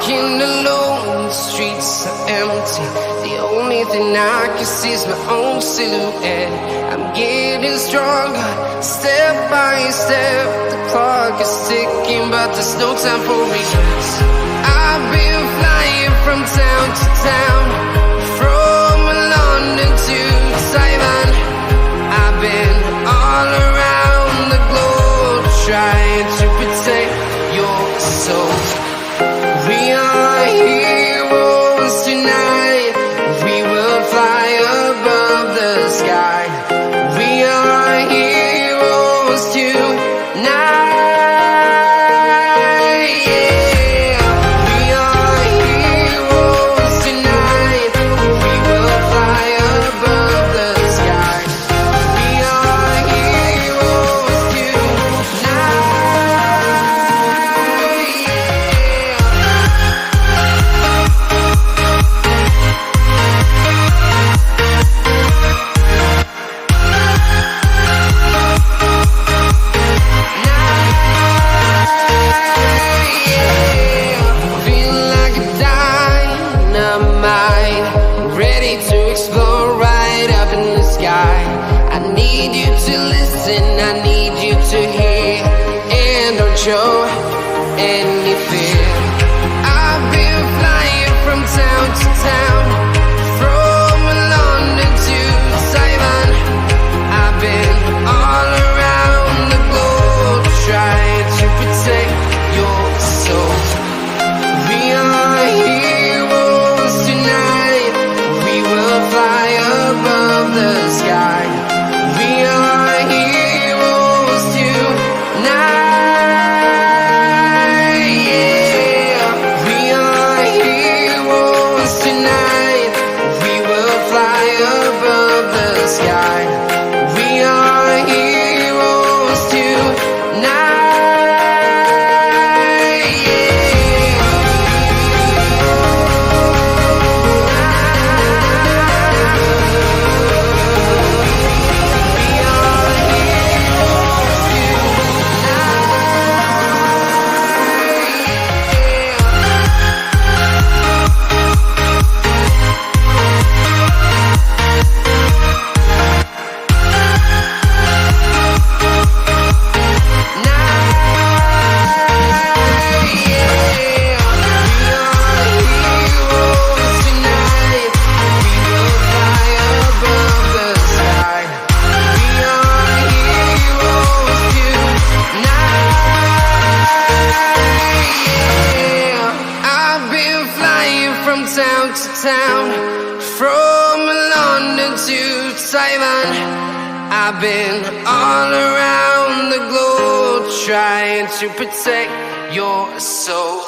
walking alone, the streets are empty. The only thing I can see is my own silhouette. I'm getting stronger, step by step. The clock is ticking, but there's no time for regrets. I've been flying from town to town, from London to Taiwan. I've been all around the globe, trying to protect your soul. We are heroes tonight. We will fly above the sky. We are heroes tonight. Yeah. We are heroes tonight. We will fly above the sky. We are heroes tonight. I need you to listen, I need you to hear, and don't show any fear. I've been flying from town to town, from London to Taiwan. I've been all around the globe, trying to protect your soul. We are heroes tonight. We will fly above the sky. We are heroes tonight. Yeah. We are heroes tonight. We will fly above the sky. We are heroes tonight. Town to town, from London to Taiwan. I've been all around the globe, trying to protect your soul.